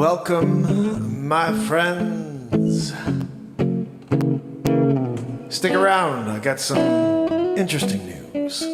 Welcome, my friends. Stick around, I got some interesting news.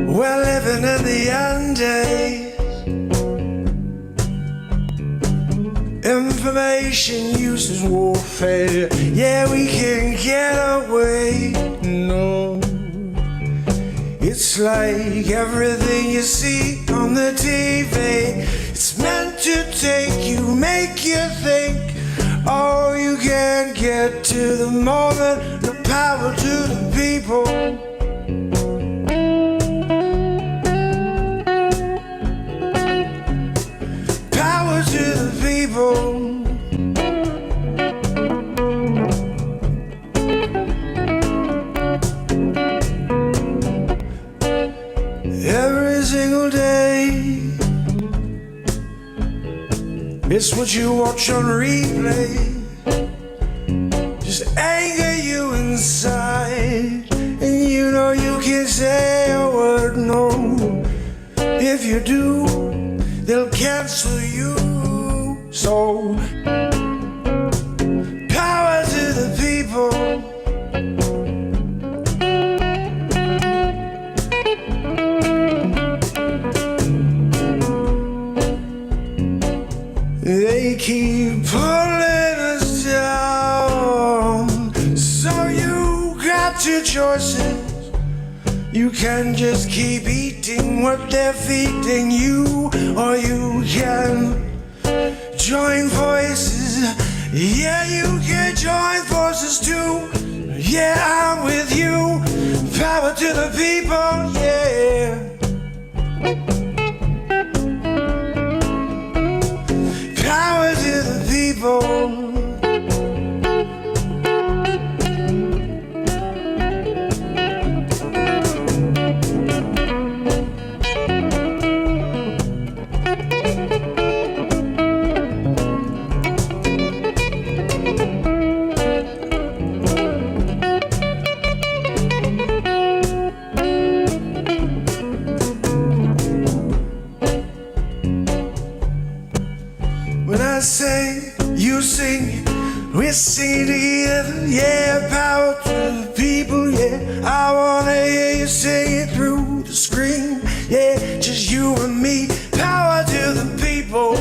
We're living in the end days. Information use is warfare. Yeah, we can't get away. No, it's like everything you see on the TV. It's meant to take you, make you think. Oh, you can't get to the moment. The power to the people. To the people. Every single day, it's what you watch on replay. Just anger you inside, and you know you can't say a word, no. If you do, they'll cancel you. So, power to the people. They keep pulling us down. So you got two choices. You can just keep eating what they're feeding you, or you can join forces. Yeah, you can join forces too. Yeah, I'm with you. Power to the people, yeah. Power to the people. When I say, you sing, we sing together. Yeah, power to the people, yeah. I wanna hear you sing it through the screen. Yeah, just you and me. Power to the people.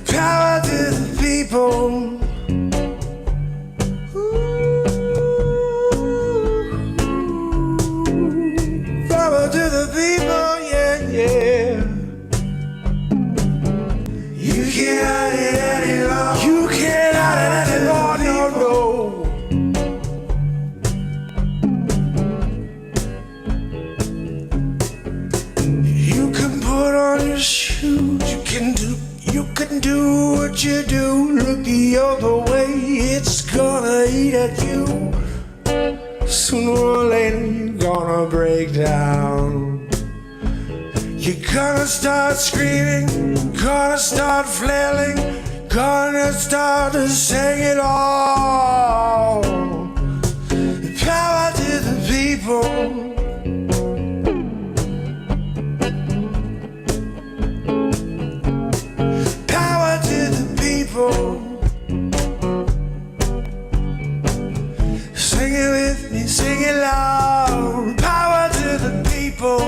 Power to the people. Power to the people, yeah, yeah. You can't hide it any longer. You can't hide it anymore, no, no. You can put on your shoes. You can and do what you do. Look the other way, it's gonna eat at you. Sooner or later you're gonna break down. You're gonna start screaming, gonna start flailing, gonna start to sing it all. Power to the people. Sing it with me, sing it loud. Power to the people.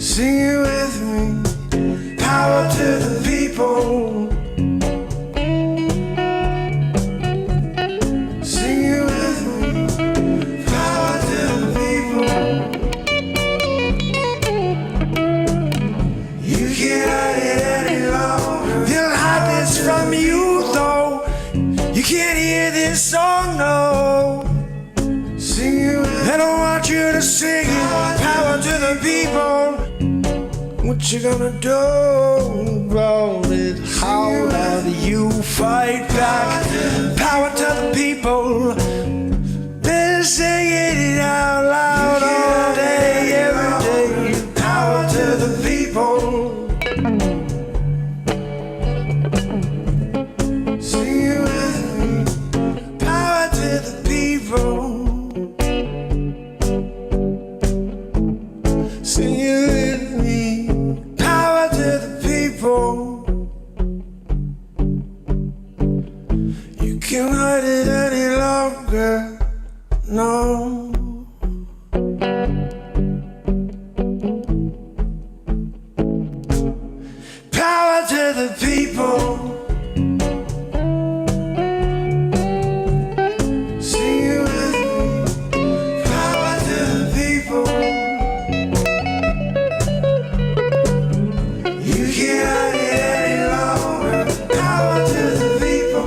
Sing it with me. Power to the people. Sing it with me. Power to the people. You can't hide it any longer. They'll hide this from you, though. You can't hear this song, no. Sing it with me. I don't want you to sing it. Power to the people. What you gonna do about it? How do you fight back? Power to the people. They're singing it out loud all day, every day. Power to the people. Sing it with me. Power to the people. Sing it with me. Power to the people. longer. No. Power to the people. Sing it with me. Power to the people. You can't get any longer. Power to the people.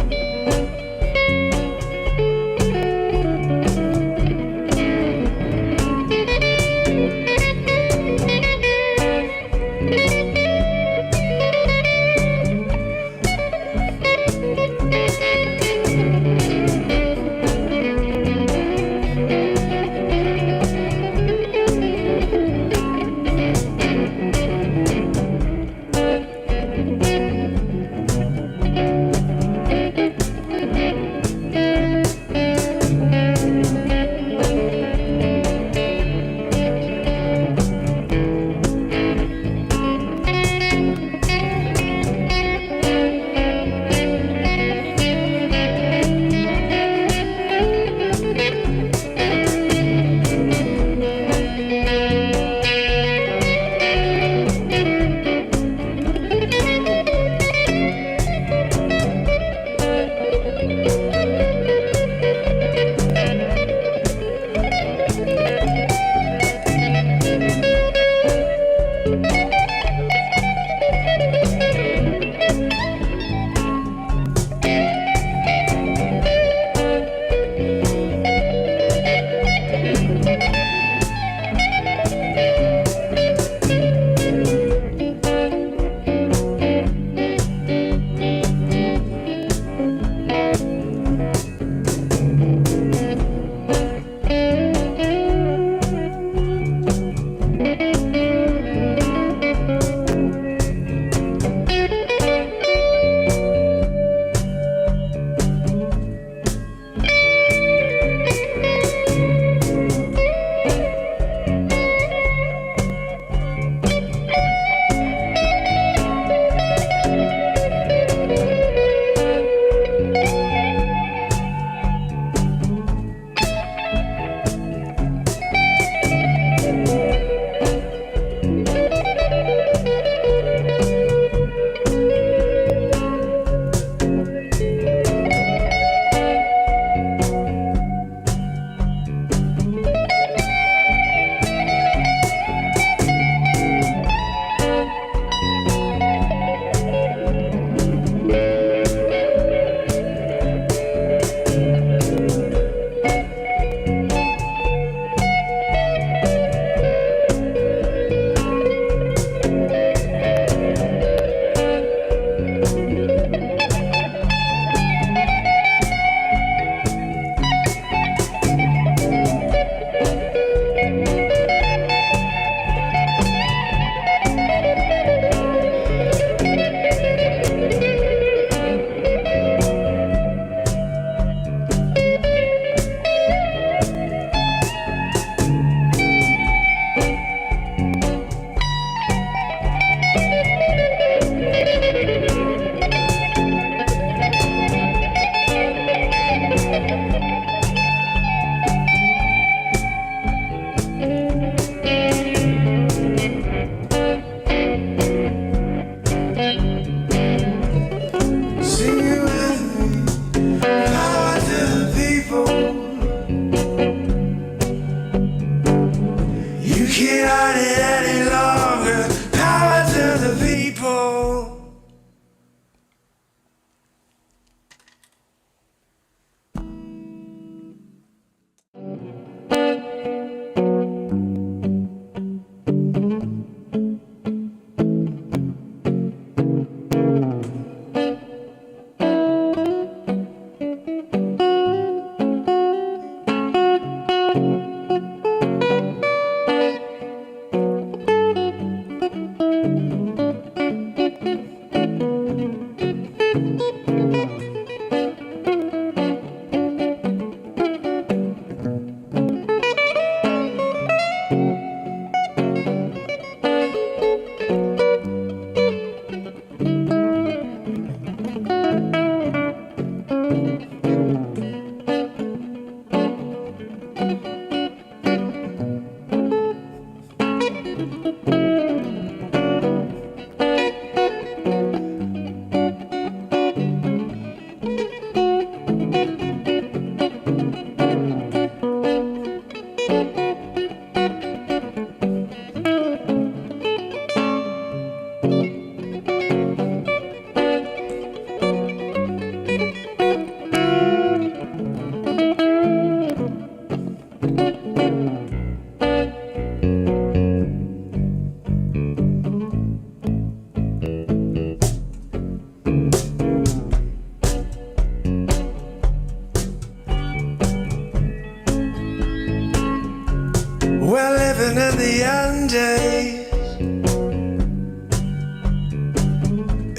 the end days.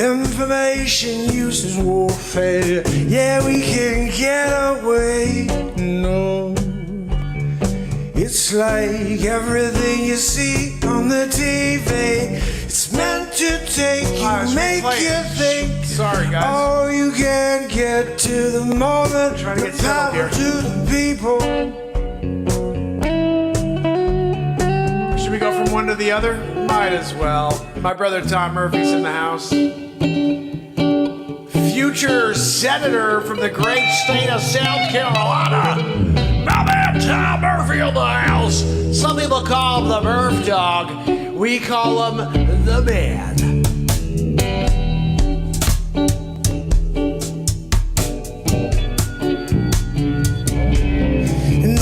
Information uses warfare. Yeah, we can get away. No, it's like everything you see on the TV. It's meant to take you, make you think. Sorry, guys. Oh, you can't get to the moment. Trying to get the settled power here. to the people. Should we go from one to the other? Might as well. My brother Tom Murphy's in the house. Future senator from the great state of South Carolina. My man Tom Murphy in the house. Some people call him the Murph Dog. We call him the Man.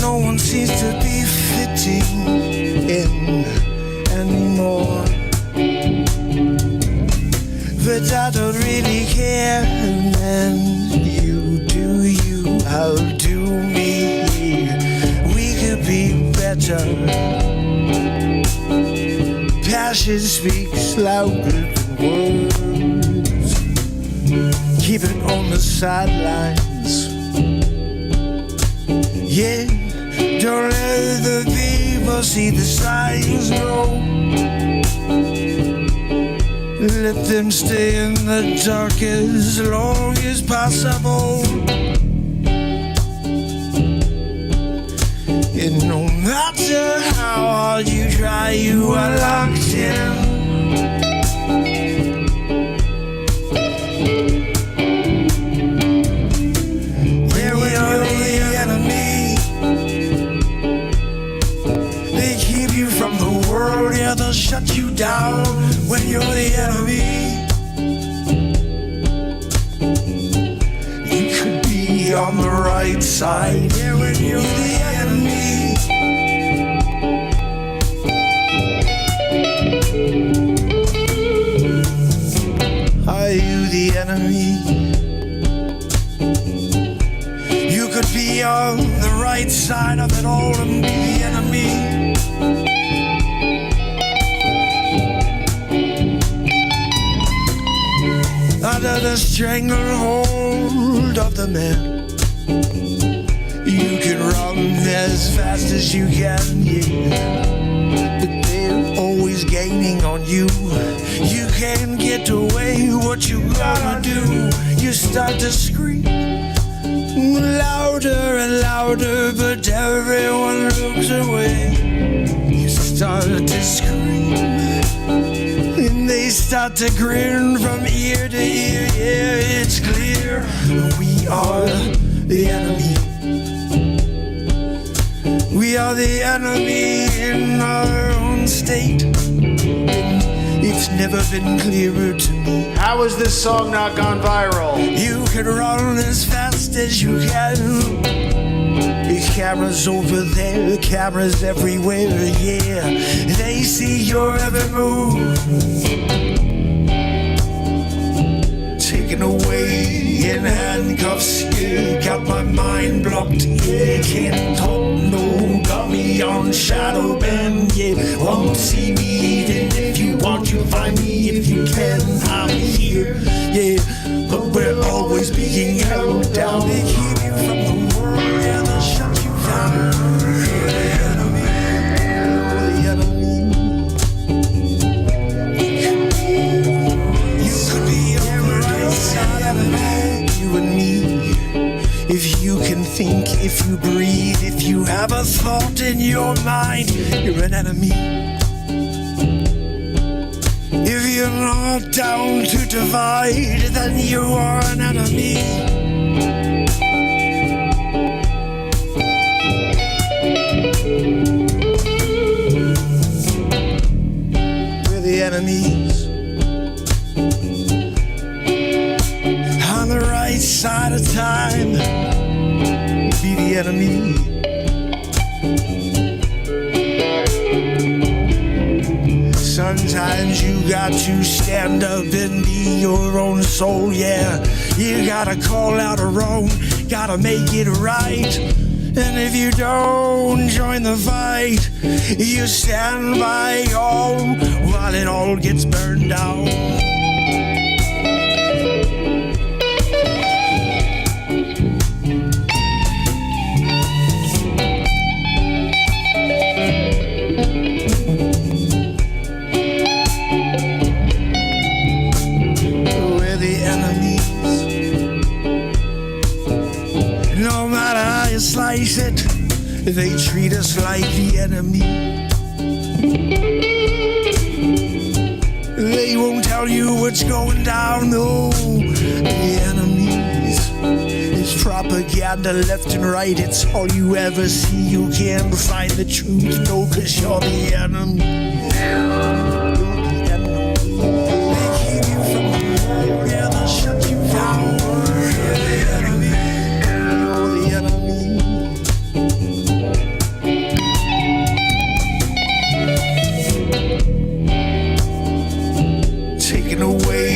No one seems to be fitting in anymore. But I don't really care, and you do you, I'll do me. We could be better. Passion speaks louder than words. Keep it on the sidelines. Yeah, don't let the people see the signs, no. Let them stay in the dark as long as possible. And no matter how hard you try, you are locked in. Yeah, we are the enemy. They keep you from the world, yeah, they'll shut you down when you're the enemy. You could be on the right side, yeah, when you're the enemy. Are you the enemy? You could be on the right side of it all and be the enemy. Under the stranglehold of the man, you can run as fast as you can, yeah. But they're always gaining on you. You can't get away, what you gotta do. You start to scream louder and louder, but everyone looks away. You start to scream, and they start to grin from ear to ear. Yeah, it's clear we are the enemy. We are the enemy in our own state. It's never been clearer to me. How has this song not gone viral? You can run as fast as you can. The cameras over there, cameras everywhere, yeah. They see your every move. Taken away in handcuffs, yeah. Got my mind blocked, yeah. Can't talk, no. Got me on shadow band, yeah. Won't see me even if you want to find me. If you can, I'm here, yeah. But we're always being held down. They keep you from the world, yeah. They'll shut you down. You're the enemy, you're the enemy. You could be on the right side of it, you and me. If you can think, if you breathe, if you have a thought in your mind, you're an enemy. If you're not down to divide, then you are an enemy. We're the enemies. On the right side of time, be the enemy. Sometimes you got to stand up and be your own soul, yeah. You gotta call out a wrong, gotta make it right. And if you don't join the fight, you stand by all while it all gets burned down. We're the enemies. No matter how you slice it, they treat us like the enemy. They won't tell you what's going down, no. The enemies. It's propaganda left and right. It's all you ever see. You can't find the truth, no, 'cause you're the enemy. They keep you from the world, yeah, they'll shut you down. You're the enemy. You're the enemy. Taken away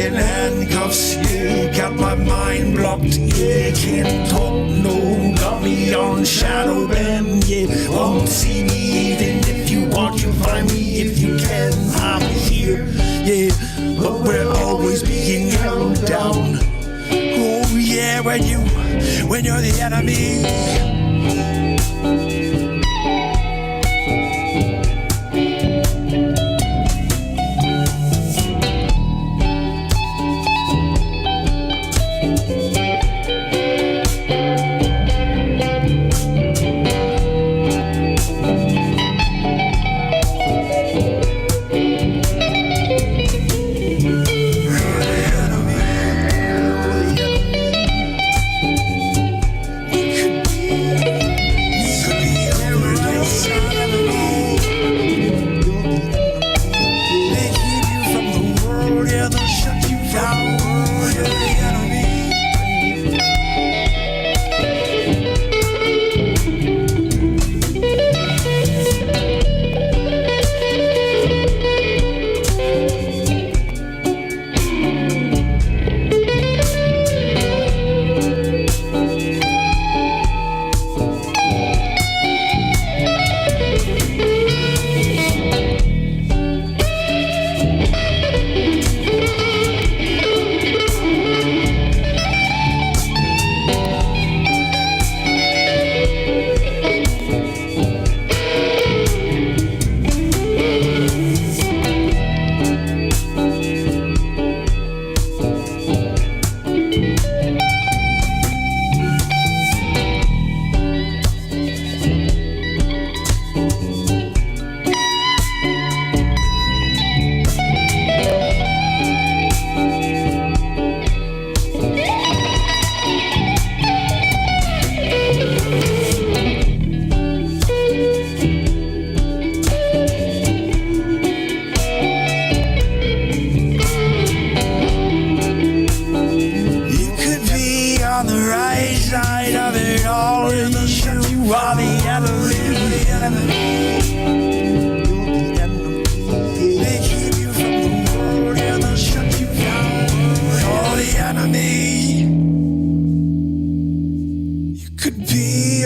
in handcuffs, yeah, got my mind blocked, yeah, can't talk, no, got me on shadow band, yeah, won't see me even if you want, you find me if you can, I'm here, yeah, but we're always being held down. Oh yeah, when you're the enemy.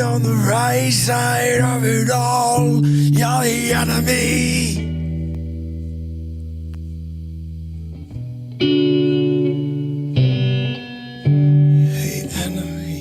On the right side of it all, you're the enemy. The enemy.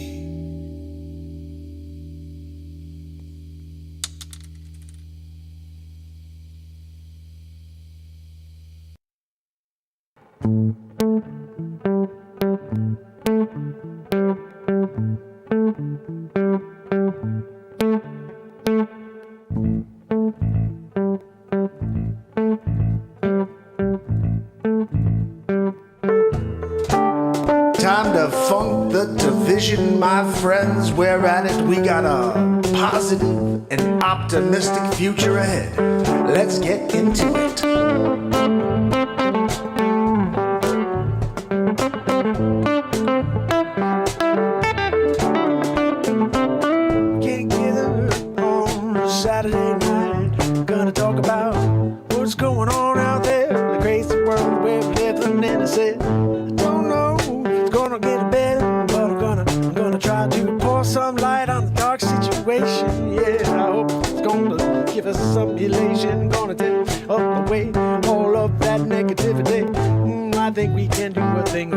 Time to funk the division, my friends. We're at it. We got a positive and optimistic future ahead. Let's get into it. Get together on a Saturday night. We're gonna talk about what's going on out there, the crazy world we're living in. I said, I don't know if it's gonna get better, but I'm gonna try to pour some light on the dark side.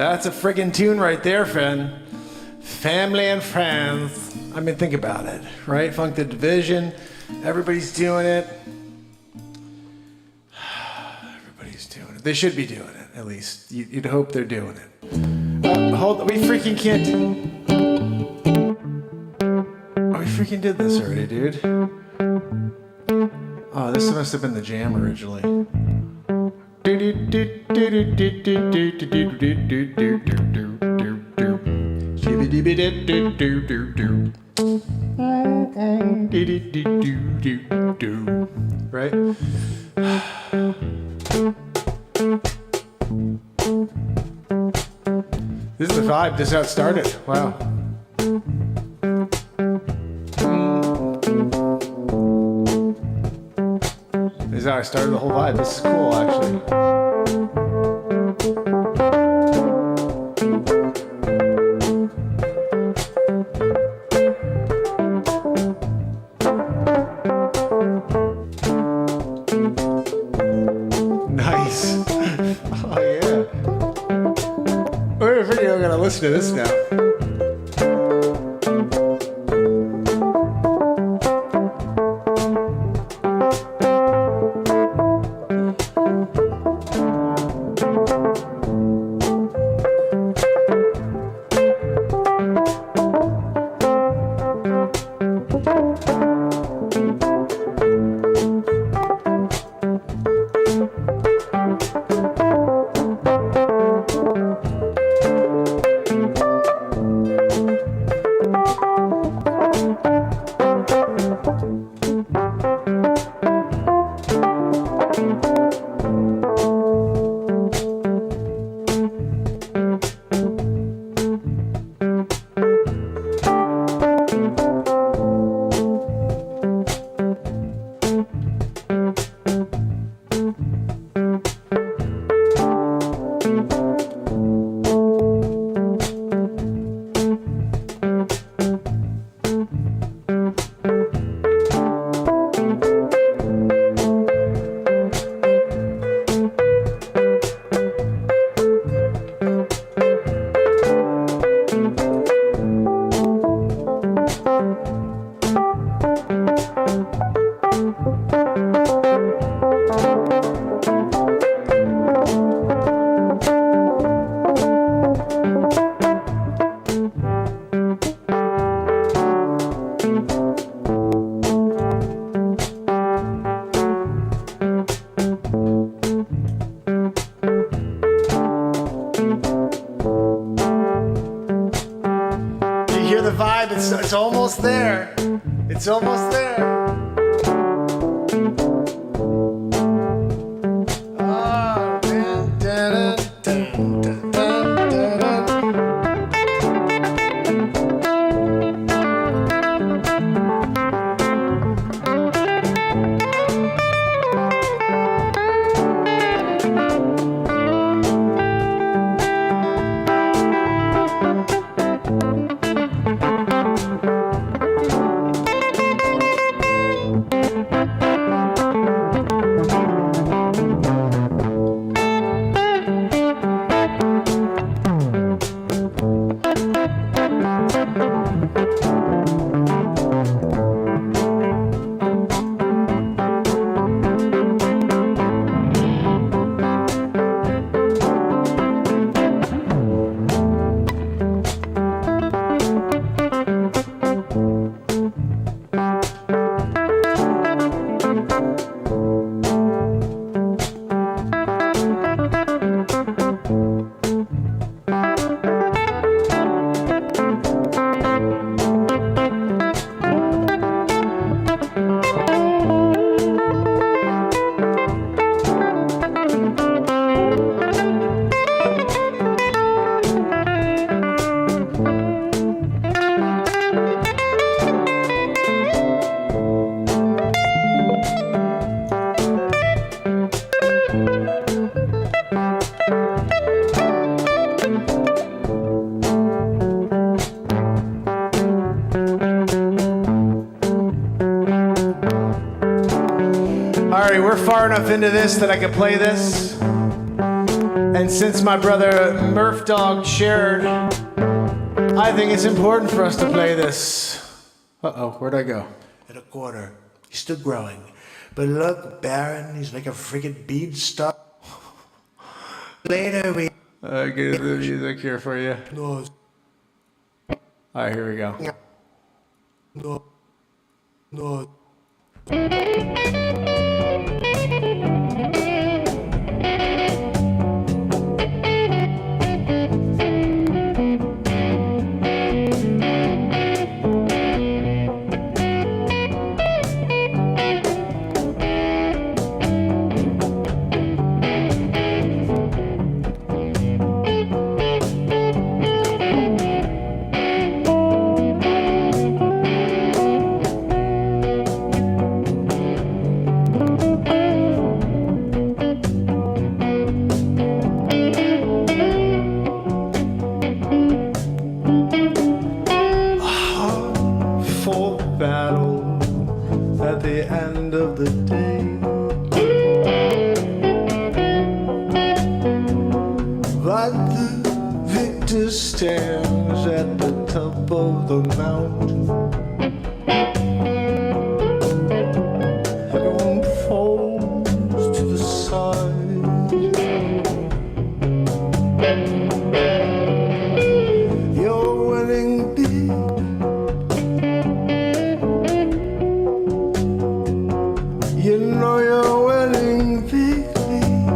That's a friggin' tune right there, Finn. family and friends. I mean, think about it, right? Funk the Division, everybody's doing it. Everybody's doing it. They should be doing it, at least. You'd hope they're doing it. Hold on, we freaking can't. Oh, we freaking did this already, dude. Oh, this must have been the jam originally. Right? This is the vibe. This is how it started. Wow. This is how I started the whole vibe. This is cool, actually. Nice. Oh, yeah. We're going to listen to this now. It's almost there. It's almost there. Oh, man. Dun, dun, dun, dun, dun, Alright, we're far enough into this that I can play this. And since my brother Murph Dog shared, I'm I think it's important for us to play this. Uh-oh, where'd I go? At a quarter. He's still growing. But look, Baron, he's like a friggin' beanstalk. Later we... Get the music here for you. No. All right, here we go. No. No. Battle at the end of the day, but the victor stands at the top of the mountain. Everyone falls to the side. You're winning big. You know you're winning big league.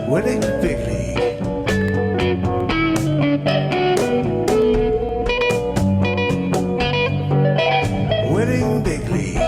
Winning big league. Winning big league.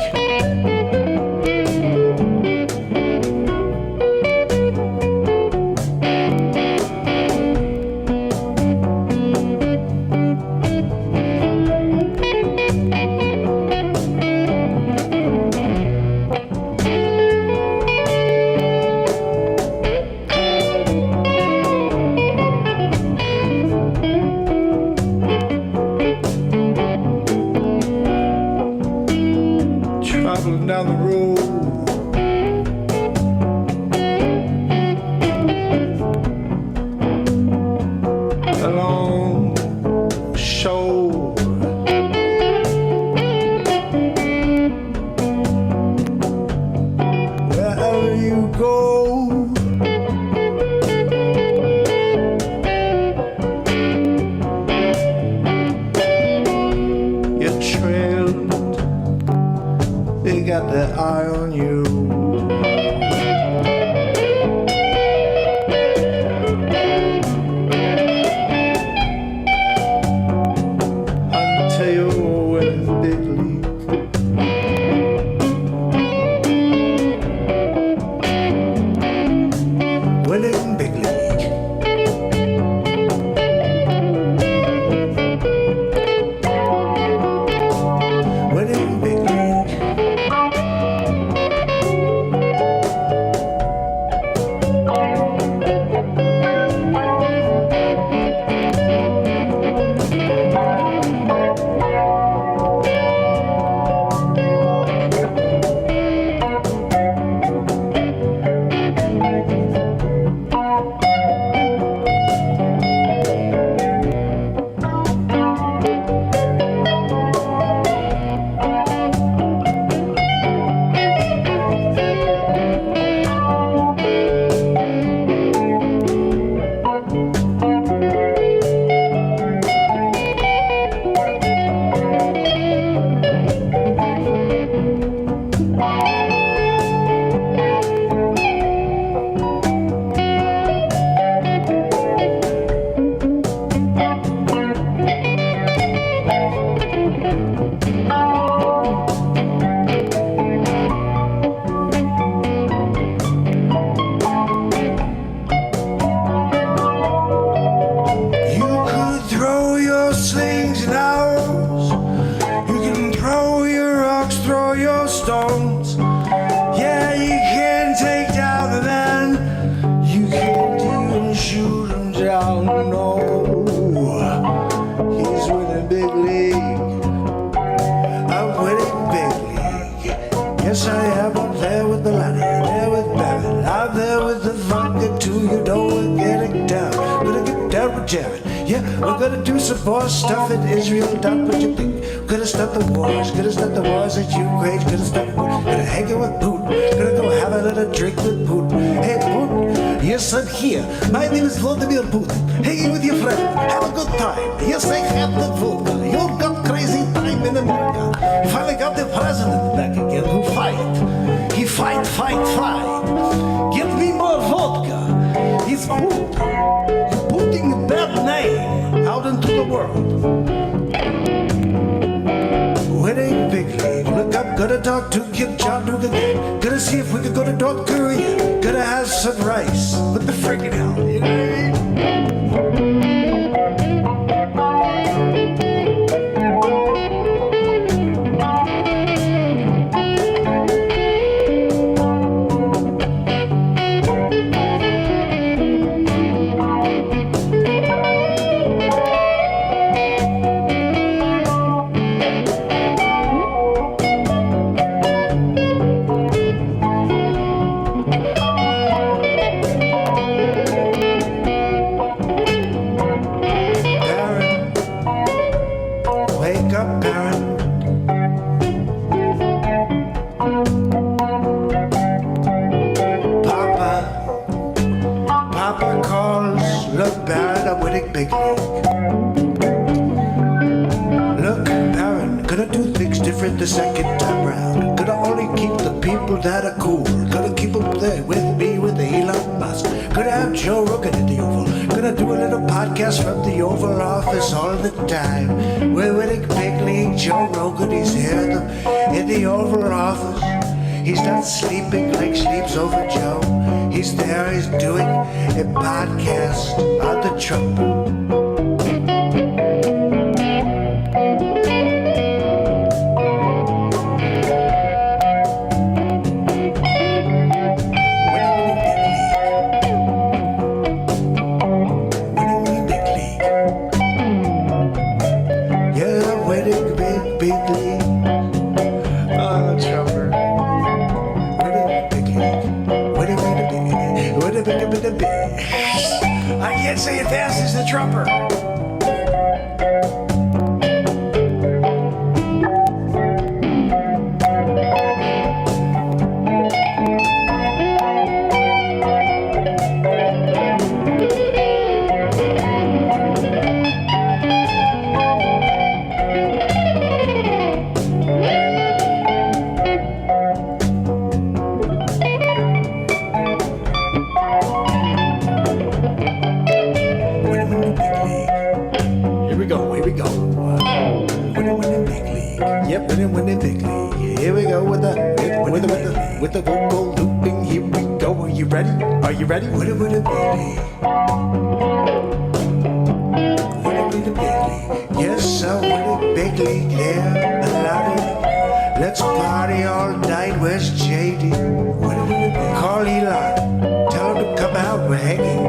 Traveling down the road, along the shore, wherever you go, you're trailed. They got their eye on you. Until you're winning big league. Winning big league. Winning big league. Yes, I am up there with Melania, there with Babbitt, out there with the vodka Jared. Yeah, we're gonna do some more stuff in Israel. Not what you think. Gonna stop the wars. Gonna stop the wars at Ukraine. Gonna stop. Gonna hang out with Putin. Gonna go have a little drink with Putin. Hey Putin, yes I'm here. My name is Vladimir Putin. Hanging with your friend. Have a good time. Yes I have the vodka. You've got crazy time in America. You finally got the president back again who fight. He fight. Give me more vodka. He's Putin. Putting a bad name out into the world. Winning big league. Look up, gonna talk to Kim Jong-un again. Gonna see if we can go to North Korea. Gonna have some rice. What the freaking hell? You know what I mean? Wake up, Baron. Papa calls. Look, Baron, I'm winning big league. Look, Baron, gonna do things different the second time round. Gonna only keep the people that are cool. Gonna keep them there with me, with Elon Musk. Gonna have Joe Rogan in the Oval. Gonna do a little podcast from the Oval Office all the time. We're winning big league. Joe Rogan, he's here in the Oval Office. He's not sleeping like Sleeps Over Joe. He's there, he's doing a podcast on the trumpet. Big league. Oh, trumper. Big league. I can't say it fast as the trumper. Yep, winning big league. Here we go with the vocal looping. Here we go. Are you ready? Are you ready? Winning big league. Winning big league. Yes, I'm winning big league. Yeah, I love it. Let's party all night. Where's JD? Call Elon. Tell him to come out. We're hanging.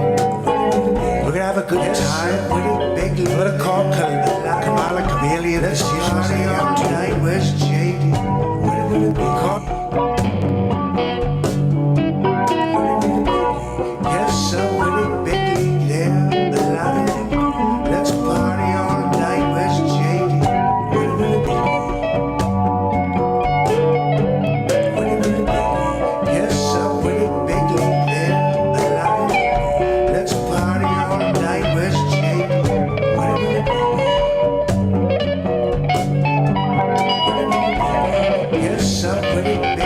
We're gonna have a good time. Winning big league. I'm gonna call Kamala Chameleon. Let's party all night. Where's JD? Call. Yes, I'm winning big league. Yeah, I love it. Let's party all night. Where's JD? Yes, I'm winning big league. Yeah, I love it. Let's party all night. Where's JD? Yes, I'm winning.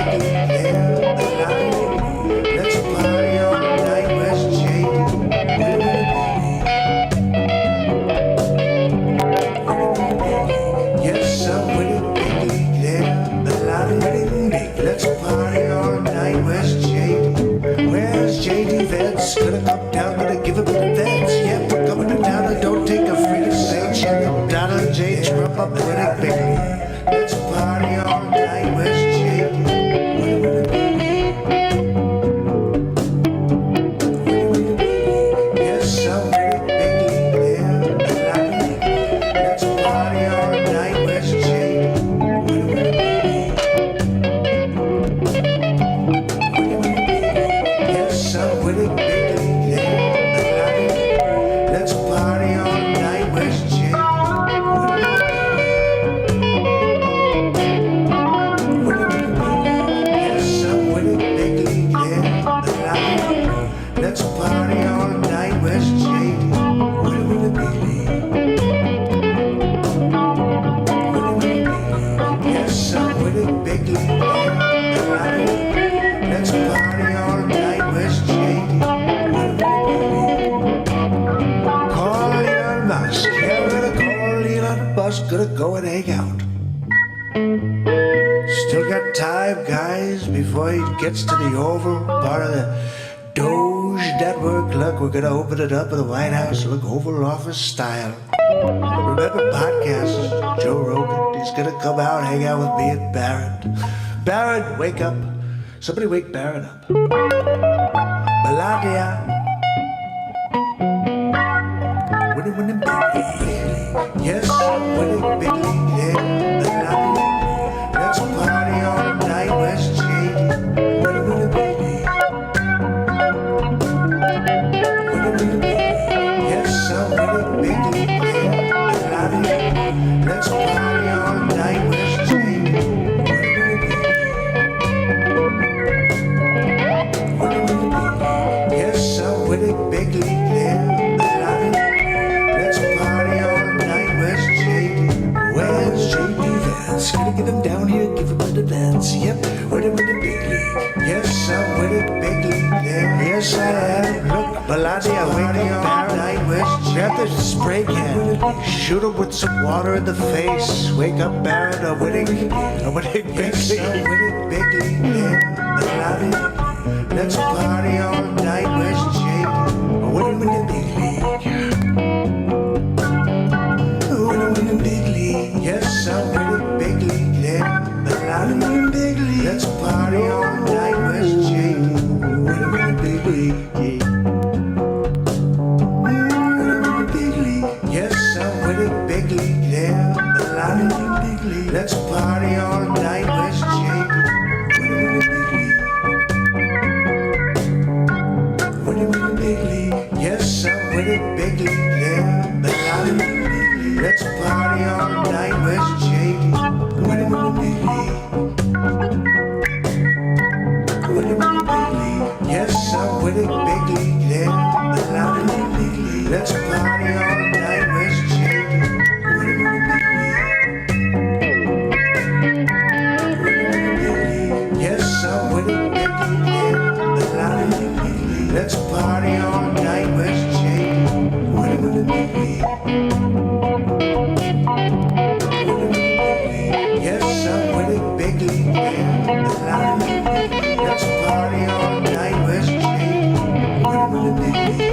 gonna go and hang out. Still got time, guys, before he gets to the Oval, part of the Doge Network. Look, we're gonna open it up in the White House, look, Oval Office style. Remember podcasts, Joe Rogan, he's gonna come out, hang out with me and Barron. Barron, wake up. Somebody wake Barron up. Melania. Winning big league. Yes, winning big league. Yeah, Melania. Let's party all night, West Shady. Winning big league. Winning big league. Yes, I'm winning big league. Yeah, Melania. Let's party all night, West Shady. Winning big league. Yes, I'm winning big league. Yeah, Melania. Let's party all night, West Shady. Where's JD Vance? Gonna get him down here, give him an advance. Yep, winning with the big league. Yes, I'm winning big league. Yeah, yes, I am. Look, Melania, wake up, all night, West. Grab the spray can, shoot him with some water in the face. Wake up, Barron. I'm winning big league. Yes, I'm winning big league. Yeah, Melania. Let's party all night, West Shady. Winning with the big league. Winning big league. Yes, I'm winning big league. Yeah, Melania. Big league. Let's party all night, West Shady. Winning big league. Winning big league. Yes, I'm winning big league. Yeah, Melania. Big league. Let's party all night, West Shady. Winning big league. Winning big league. Yes, I'm winning big league. Yeah, Melania. Let's party all night, West Shady. Winning big league. Winning big league. Yes, I'm winning big league. Yeah, Melania. Big league. Let's party all night, West Shady. Winning big league. Winning big league. Yes, I'm winning big league. Yeah, Melania. Big league. Let's party all night, West Shady. Winning big league. Yes, I'm winning big league. Yeah, Melania. Let's party all night, West Shady. Winning big league. Yes, I'm winning big league. Yeah, Melania. Let's party all night, West Shady. Winning big league.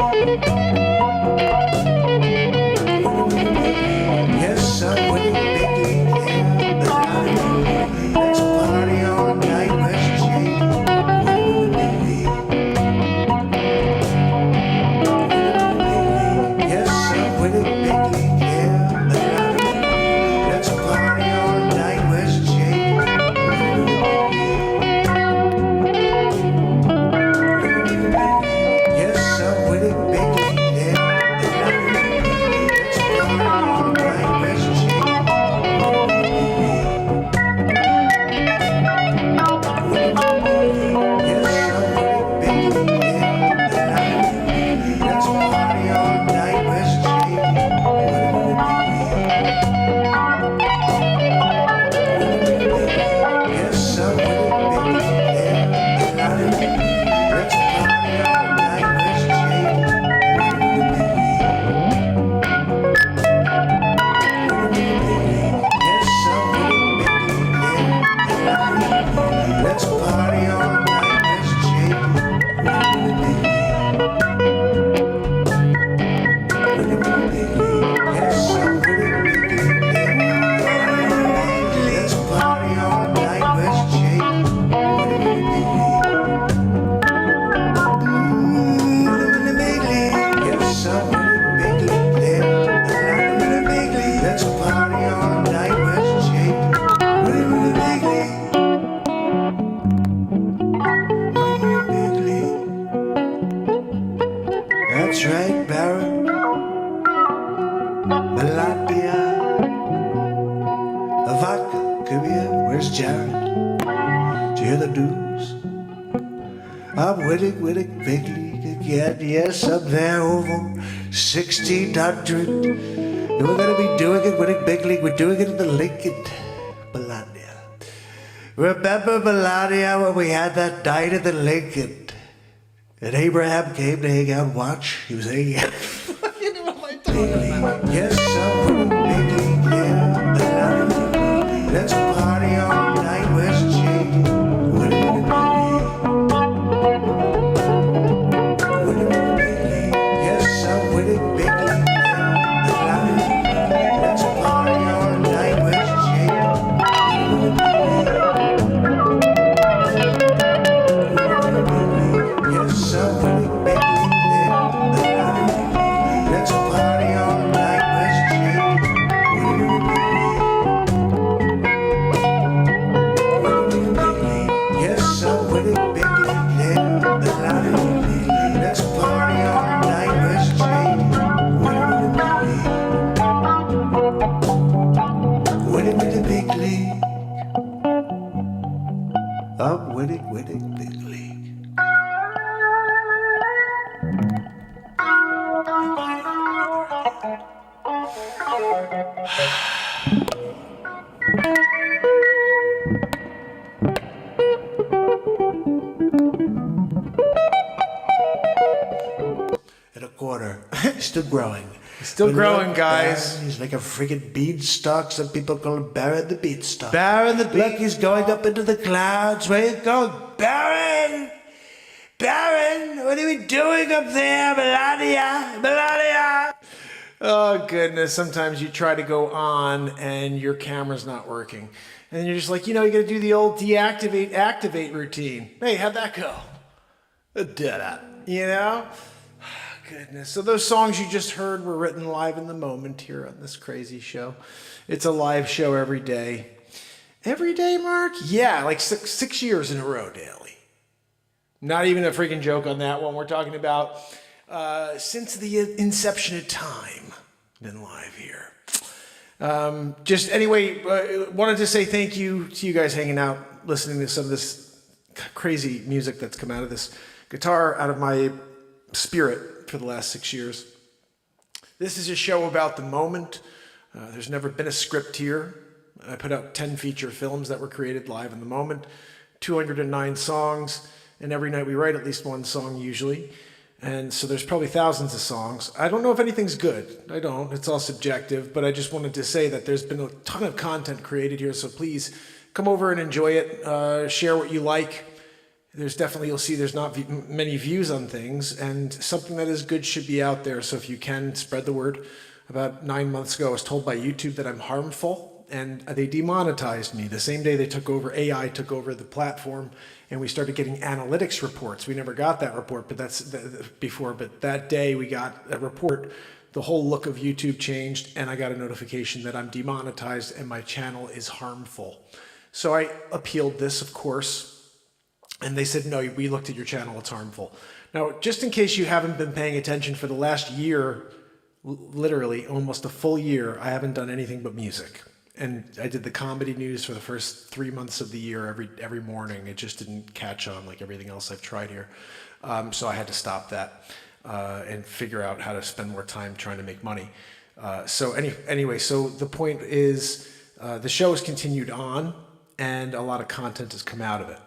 Yes, I'm winning big league. Yeah, Melania. Let's party all night, West Shady. Yes, I'm winning big league. Yeah, Melania. Let's party all night, West Shady. Yes, I'm winning big league. Yeah, Melania. Let's party all night, West Shady. Yes, I'm winning big league. Yeah, Melania. Let's party all night, West Shady. Yes, I'm winning big league. Yeah, Melania. Let's party all night, West Shady. Yes, I'm winning big league. Yeah, let's party all night, West Shady. Yes, I'm winning big league. Yeah, let's party all night, West Shady. Winning big league. Winning big league. That's right, Barron. Melania. Vodka, come here. Where's Jared? Did you hear the news? I'm winning big league again. Yes, I'm there over 1,600. And we're gonna be doing it, winning big league. We're doing it in the Lincoln. Melania. Remember, Melania, when we had that night in the Lincoln? And Abraham came to hang out and watch. He was hanging out. Yes, I'm winning big league. Yeah, At a quarter. Still growing. Still growing, guys. Baron, he's like a friggin' beanstalk. Some people call him Baron the Beanstalk. Baron the Look, he's going up into the clouds. Where you going? Baron! Baron! What are we doing up there? Melania! Melania! Oh, goodness. Sometimes you try to go on and your camera's not working. And you're just like, you got to do the old deactivate, activate routine. Hey, how'd that go? Goodness. So those songs you just heard were written live in the moment here on this crazy show. It's a live show every day. Every day, Mark? Yeah, like six years in a row daily. Not even a freaking joke on that one. We're talking about since the inception of time. Been live here. Just anyway, wanted to say thank you to you guys hanging out, listening to some of this crazy music that's come out of this guitar, out of my spirit for the last 6 years. This is a show about the moment. There's never been a script here. I put out 10 feature films that were created live in the moment, 209 songs, and every night we write at least one song usually. And so there's probably thousands of songs. I don't know if anything's good. I don't. It's all subjective, but I just wanted to say that there's been a ton of content created here, so please come over and enjoy it. Share what you like. There's definitely, you'll see there's not many views on things, and something that is good should be out there. So if you can, spread the word. About 9 months ago, I was told by YouTube that I'm harmful, and they demonetized me. The same day they took over, AI took over the platform, and we started getting analytics reports. We never got that report, but that's before. But that day we got a report. The whole look of YouTube changed, and I got a notification that I'm demonetized and my channel is harmful. So I appealed this, of course. And they said, no, we looked at your channel, it's harmful. Now, just in case you haven't been paying attention, for the last year, literally almost a full year, I haven't done anything but music. And I did the comedy news for the first 3 months of the year every morning. It just didn't catch on like everything else I've tried here. So I had to stop that and figure out how to spend more time trying to make money. Anyway, so the point is the show has continued on and a lot of content has come out of it.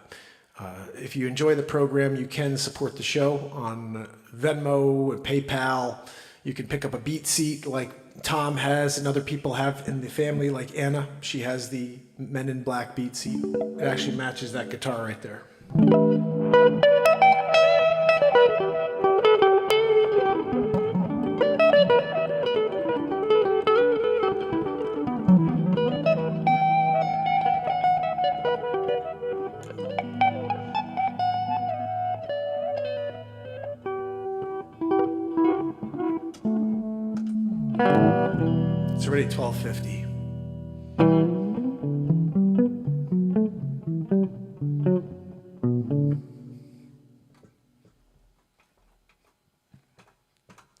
If you enjoy the program, you can support the show on Venmo, PayPal. You can pick up a BeatSeat like Tom has and other people have in the family, like Anna. She has the Men in Black BeatSeat. It actually matches that guitar right there. It's already 12:50.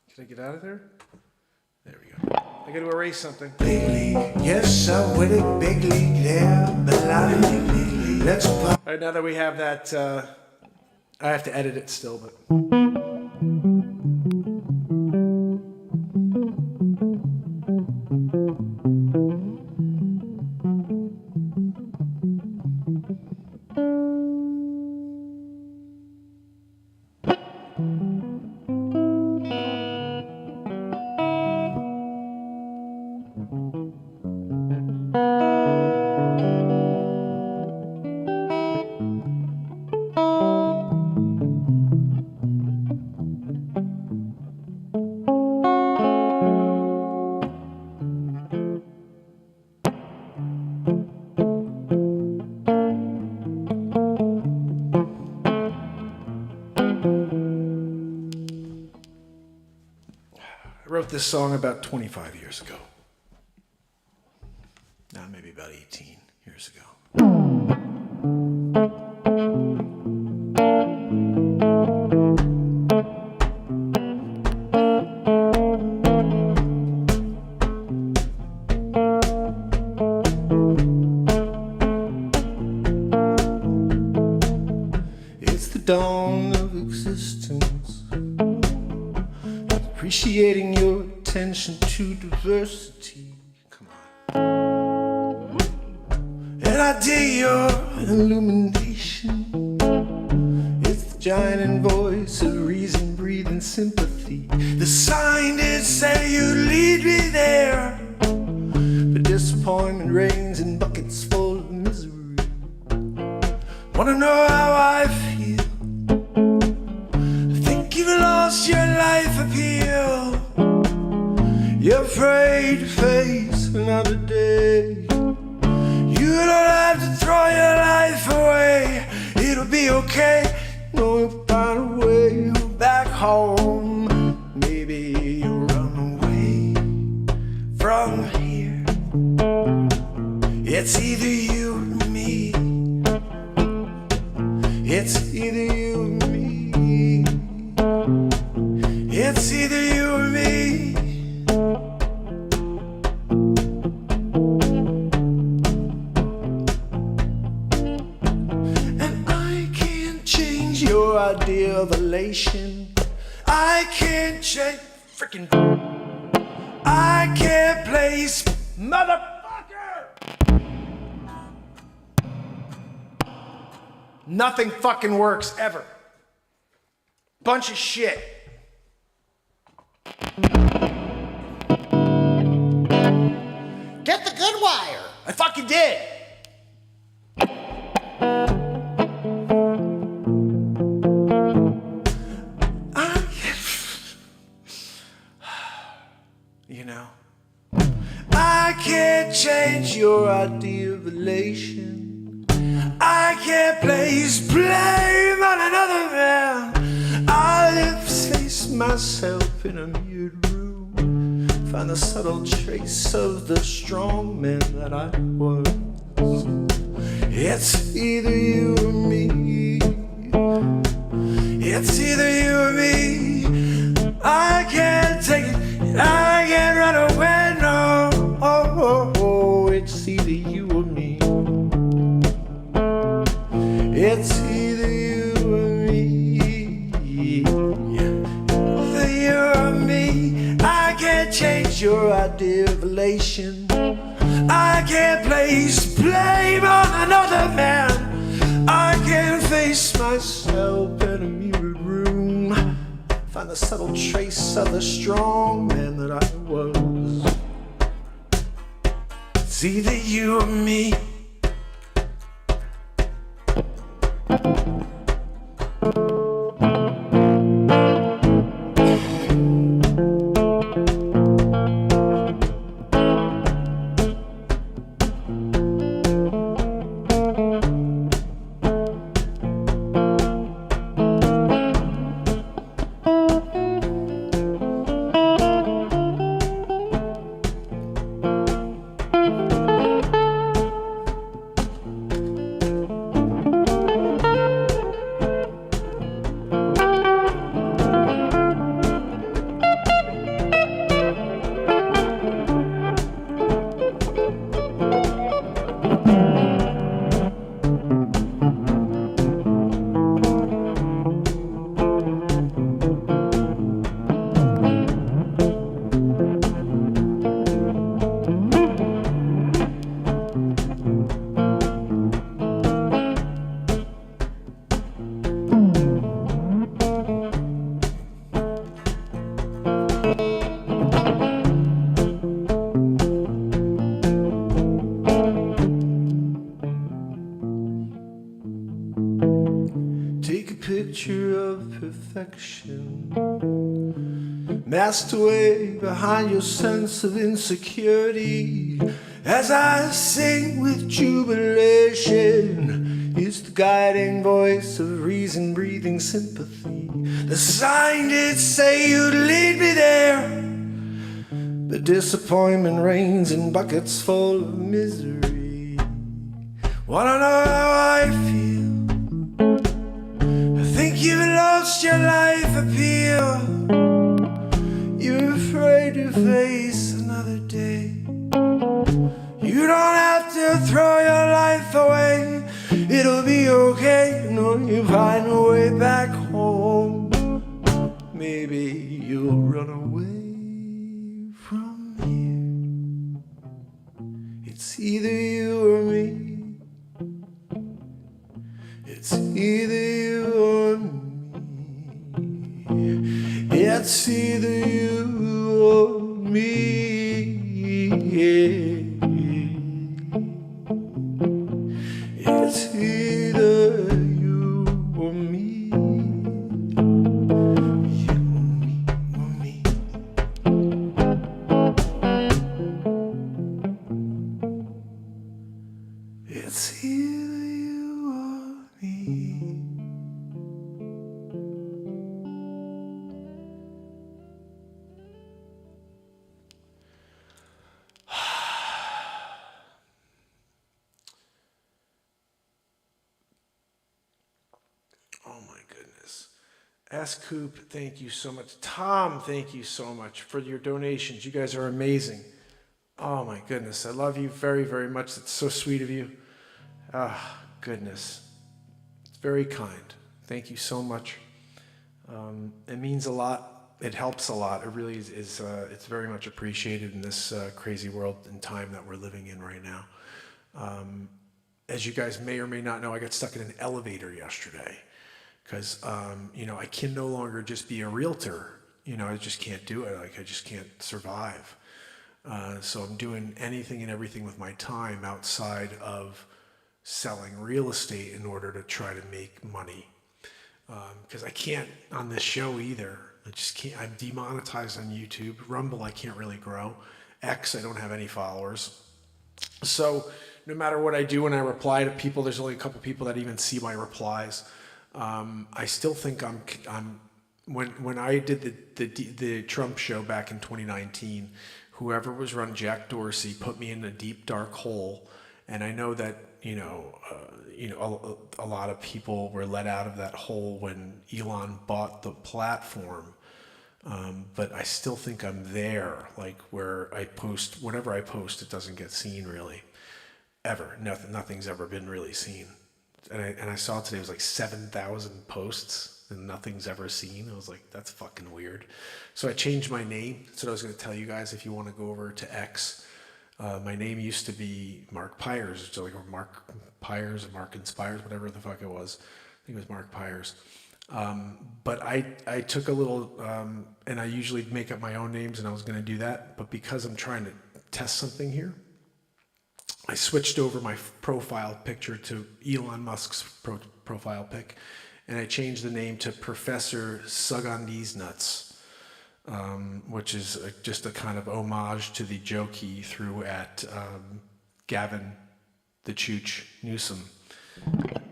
Can I get out of there? There we go. I got to erase something. Big league. Yes, I'm with it. Big league. Yeah, Melania. Let's pop. All right, now that we have that, I have to edit it still, but. I wrote this song about 25 years ago. Now maybe about 18 years ago. It's the dawn of existence. Appreciating your attention to diversity. Come on. And I did your illumination. It's the giant voice of reason, breathing sympathy. The sign did say you'd lead me there, but disappointment rains in buckets full of misery. Wanna know how I feel? I think you've lost your life appeal. You're afraid to face another day. You don't have to throw your life away. It'll be okay. No, you'll find a way back home. Maybe you'll run away from here. It's either you or me. It's either you or me. It's either you or me. And I can't change your idea of elation. I can't change freaking. I can't place motherfucker. Nothing fucking works ever. Bunch of shit. Get the good wire. I fucking did. You know, I can't change your idea of elation. I can't place blame on another man. I face myself in a mirrored room, find the subtle trace of the strong man that I was. It's either you or me. It's either you or me. I can't take it. I can't run away, no. It's either you or me. It's either you or me. Either you or me. I can't change your idea of elation. I can't place blame on another man. I can't face myself in a mirrored room, find the subtle trace of the strong man that I was. It's either you or me. Picture of perfection, masked away behind your sense of insecurity. As I sing with jubilation, it's the guiding voice of reason, breathing sympathy. The sign did say you'd lead me there, but disappointment rains in buckets full of misery. Wanna know how I feel? You've lost your life appeal. You're afraid to face another day. You don't have to throw your life away. It'll be okay. No, you find a way back home. Maybe you'll run away It's either you or me. It's either you or me. It's either you or me. It's either you or me. You or me. It's either you or me. Oh my goodness. S. Coop, thank you so much. Tom, thank you so much for your donations. You guys are amazing. Oh my goodness. I love you very, very much. It's so sweet of you. Ah, goodness. It's very kind. Thank you so much. It means a lot. It helps a lot. It really is. It's very much appreciated in this crazy world and time that we're living in right now. As you guys may or may not know, I got stuck in an elevator yesterday because, I can no longer just be a realtor. I just can't do it. Like, I just can't survive. So I'm doing anything and everything with my time outside of selling real estate in order to try to make money. Because I can't on this show either. I just can't. I'm demonetized on YouTube. Rumble, I can't really grow. X, I don't have any followers. So no matter what I do when I reply to people, there's only a couple people that even see my replies. I still think I'm when I did the Trump show back in 2019, whoever was running Jack Dorsey put me in a deep dark hole, and I know that a lot of people were let out of that hole when Elon bought the platform. But I still think I'm there, like where I post, whenever I post, it doesn't get seen really, ever. Nothing's ever been really seen. And I saw today it was like 7,000 posts and nothing's ever seen. I was like, that's fucking weird. So I changed my name. That's what I was going to tell you guys. If you want to go over to X, my name used to be Mark Pires, so like Mark Pires or MarkinsPires, whatever the fuck it was. I think it was Mark Pires. But I took a little, and I usually make up my own names, and I was going to do that. But because I'm trying to test something here, I switched over my profile picture to Elon Musk's profile pic, and I changed the name to Professor Sug on These Nuts, which is just a kind of homage to the joke he threw at Gavin the Chooch Newsom.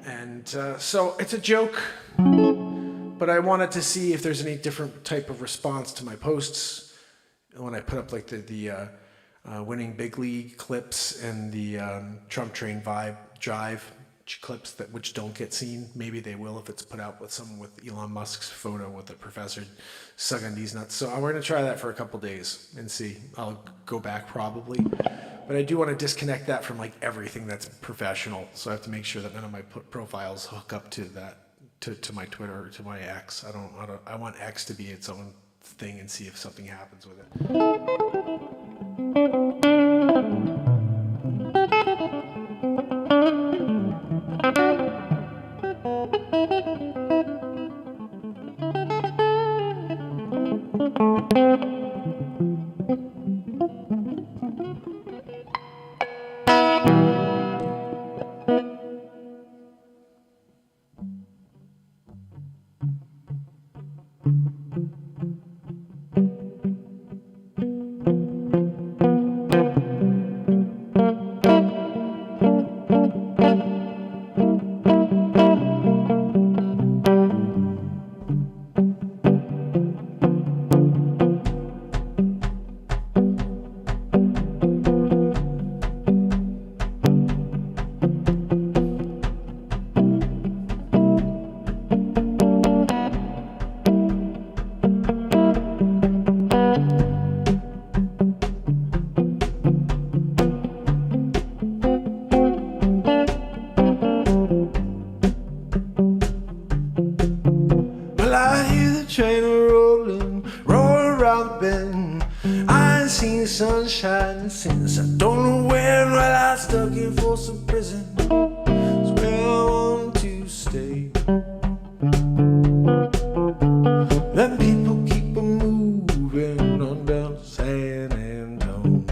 And so it's a joke, but I wanted to see if there's any different type of response to my posts when I put up like the winning big league clips and the Trump train jive clips which don't get seen. Maybe they will if it's put out with someone with Elon Musk's photo with the professor sucking these nuts. So we're gonna try that for a couple days and see. I'll go back probably, but I do want to disconnect that from like everything that's professional. So I have to make sure that none of my profiles hook up to that to my Twitter or to my X. I want X to be its own thing and see if something happens with it. seen sunshine since I don't know when. Well, I stuck in for some prison. It's where I want to stay. Then people keep on moving on down to San Antone.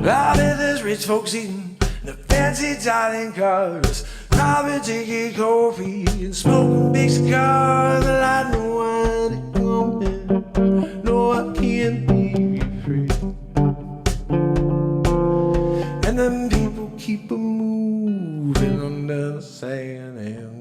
I bet there's rich folks eating the fancy dining cars, probably drinking coffee and smoking big cigars. Well, I know I ain't coming. No, I can't be free. And then people keep on moving on down to San Antone.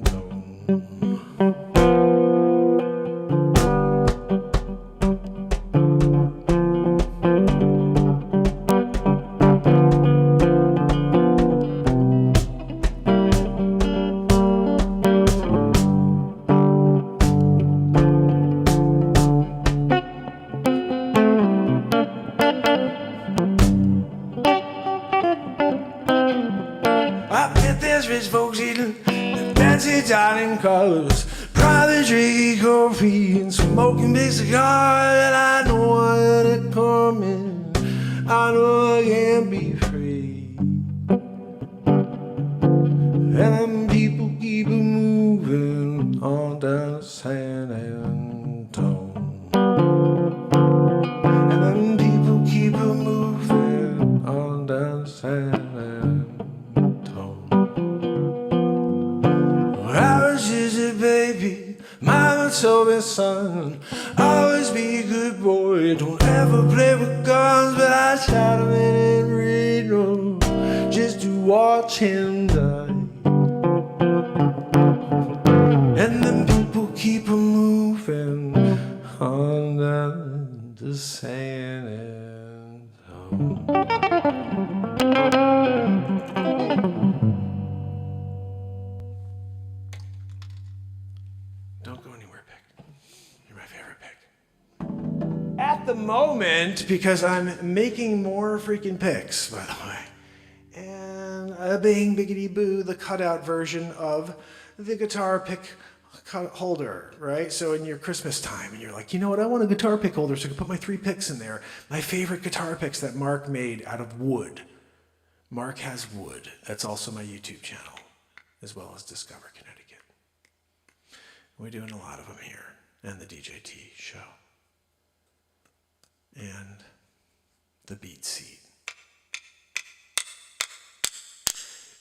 I bet there's rich folks eating the fancy dining cars, probably drinking coffee and smoking big cigars. And I know I ain't coming. I know I can't be free. And then people keep moving on down to San Antone. And then people keep moving on down to San Antone. I was just a baby, mama told me, son, always be a good boy, don't ever play with guns. But I shot him in Reno just to watch him die. And then people keep on moving on down to San Antone. Don't go anywhere, Pick. You're my favorite pick. At the moment, because I'm making more freaking picks, by the way. And a bing biggity boo, the cutout version of the guitar pick holder, right? So in your Christmas time, and you're like, you know what, I want a guitar pick holder so I can put my 3 picks in there. My favorite guitar picks that Mark made out of wood. Mark has wood. That's also my YouTube channel, as well as Discover Connecticut. We're doing a lot of them here, and the DJT show, and the Beat Seat,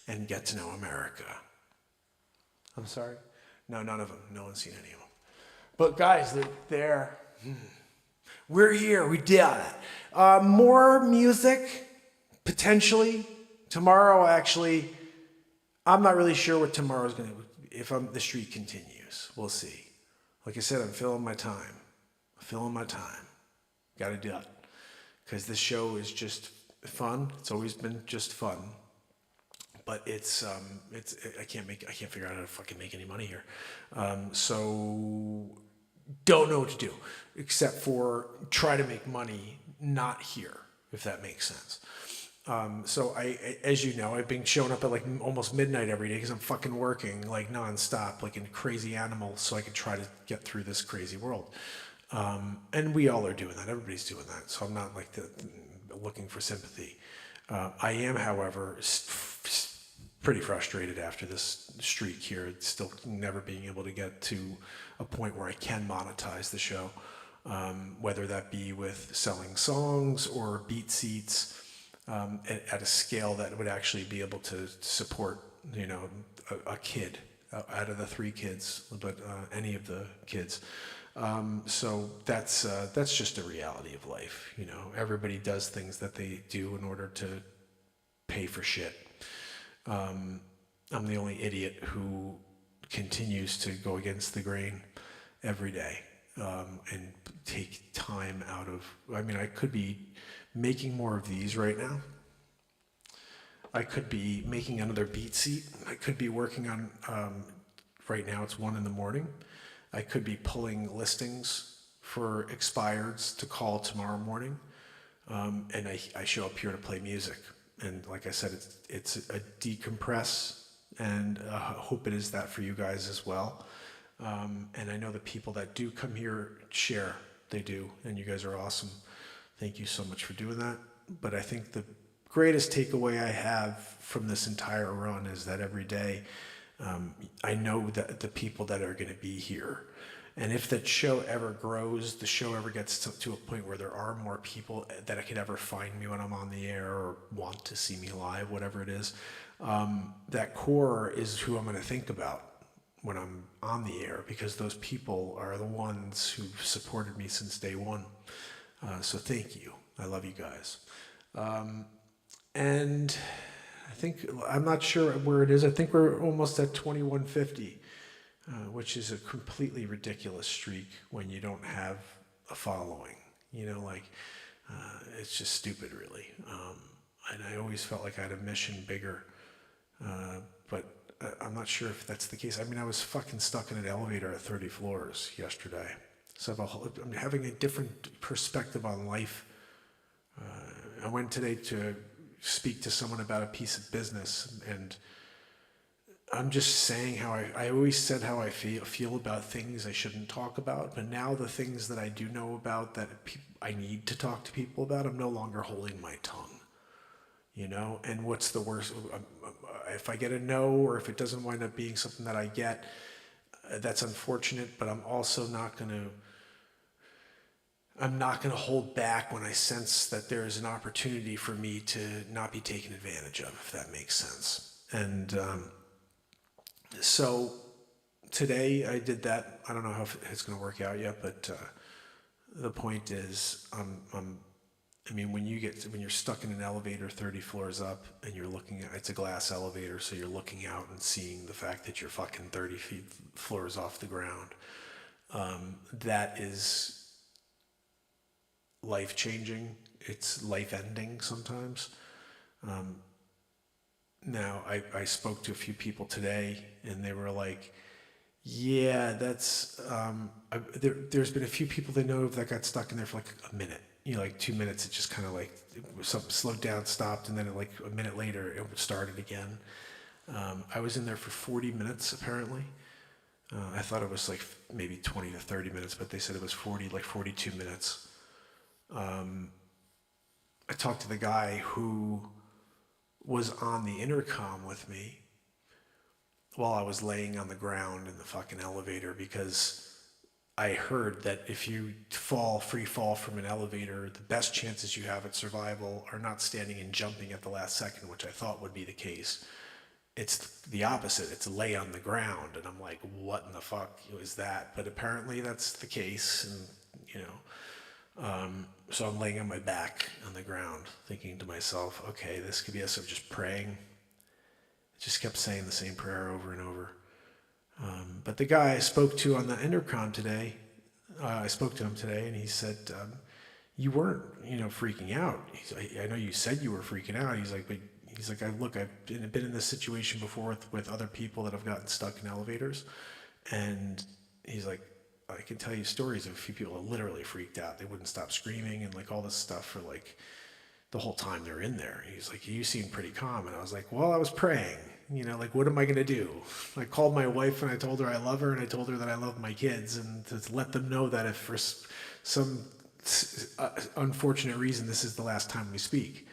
and Get to Know America. I'm sorry? No, none of them. No one's seen any of them. But guys, they're there. We're here. We did it. More music, potentially. Tomorrow, actually, I'm not really sure what tomorrow's going to, if the streak continues. We'll see. Like I said, I'm filling my time. Got to do it. Because this show is just fun. It's always been just fun. But I can't figure out how to fucking make any money here. So don't know what to do except for try to make money not here, if that makes sense. So as you know, I've been showing up at like almost midnight every day because I'm fucking working like nonstop, like a crazy animal, so I can try to get through this crazy world. And we all are doing that. Everybody's doing that. So I'm not like looking for sympathy. I am, however, pretty frustrated after this streak here. It's still never being able to get to a point where I can monetize the show, whether that be with selling songs or beat seats at a scale that would actually be able to support, a kid out of the 3 kids, but any of the kids. So that's just a reality of life. Everybody does things that they do in order to pay for shit. I'm the only idiot who continues to go against the grain every day and take time out of. I could be making more of these right now. I could be making another beat seat. I could be working on. Right now it's 1 a.m. I could be pulling listings for expireds to call tomorrow morning, and I show up here to play music. And like I said, it's a decompress, and I hope it is that for you guys as well. And I know the people that do come here share They do, and you guys are awesome. Thank you so much for doing that. But I think the greatest takeaway I have from this entire run is that every day I know that the people that are going to be here. And if that show ever grows, the show ever gets to a point where there are more people that could ever find me when I'm on the air or want to see me live, whatever it is, that core is who I'm going to think about when I'm on the air, because those people are the ones who've supported me since day one. So thank you. I love you guys. And I think, I'm not sure where it is. I think we're almost at 2150, which is a completely ridiculous streak when you don't have a following. You know, like, it's just stupid, really. And I always felt like I had a mission bigger, but I'm not sure if that's the case. I mean, I was fucking stuck in an elevator at 30 floors yesterday. So I'm having a different perspective on life. I went today to speak to someone about a piece of business, and I'm just saying how I always said how I feel about things I shouldn't talk about, but now the things that I do know about that I need to talk to people about, I'm no longer holding my tongue, you know? And what's the worst? If I get a no, or if it doesn't wind up being something that I get, that's unfortunate, but I'm also not going to hold back when I sense that there is an opportunity for me to not be taken advantage of, if that makes sense. And so today I did that. I don't know how it's going to work out yet, but the point is, I mean, when you're stuck in an elevator 30 floors up and you're looking at, it's a glass elevator, so you're looking out and seeing the fact that you're fucking 30 floors off the ground. That is life-changing. It's life-ending sometimes. Now, I spoke to a few people today, and they were like, yeah, that's, there's been a few people they know that got stuck in there for like a minute. You know, like 2 minutes, it just kind of like slowed down, stopped, and then like a minute later, it started again. I was in there for 40 minutes, apparently. I thought it was like maybe 20 to 30 minutes, but they said it was 42 minutes. I talked to the guy who was on the intercom with me while I was laying on the ground in the fucking elevator, because I heard that if you free fall from an elevator, the best chances you have at survival are not standing and jumping at the last second, which I thought would be the case. It's the opposite. It's lay on the ground. And I'm like, what in the fuck is that? But apparently that's the case. And, you know, so I'm laying on my back on the ground thinking to myself, okay, this could be us. I'm just praying. I just kept saying the same prayer over and over. But the guy I spoke to on the intercom today, I spoke to him today, and he said, you weren't, freaking out. I know you said you were freaking out. He's like, I've been in this situation before with other people that have gotten stuck in elevators. And he's like, I can tell you stories of a few people that literally freaked out. They wouldn't stop screaming and like all this stuff for like the whole time they're in there. He's like, you seem pretty calm. And I was like, well, I was praying. Like, what am I going to do? I called my wife and I told her I love her, and I told her that I love my kids, and to let them know that if for some unfortunate reason this is the last time we speak.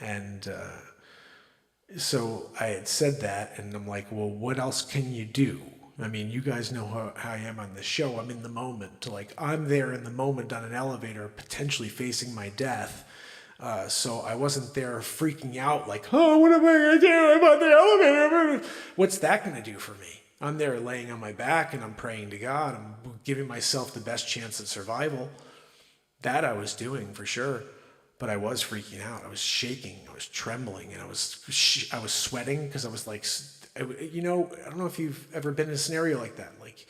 And so I had said that, and I'm like, well, what else can you do? I mean, you guys know how I am on this show. I'm in the moment. I'm there in the moment on an elevator, potentially facing my death. So I wasn't there freaking out like, oh, what am I going to do about the elevator? What's that going to do for me? I'm there laying on my back and I'm praying to God. I'm giving myself the best chance at survival. That I was doing for sure. But I was freaking out. I was shaking. I was trembling. And I was sweating because I was like, I don't know if you've ever been in a scenario like that. Like,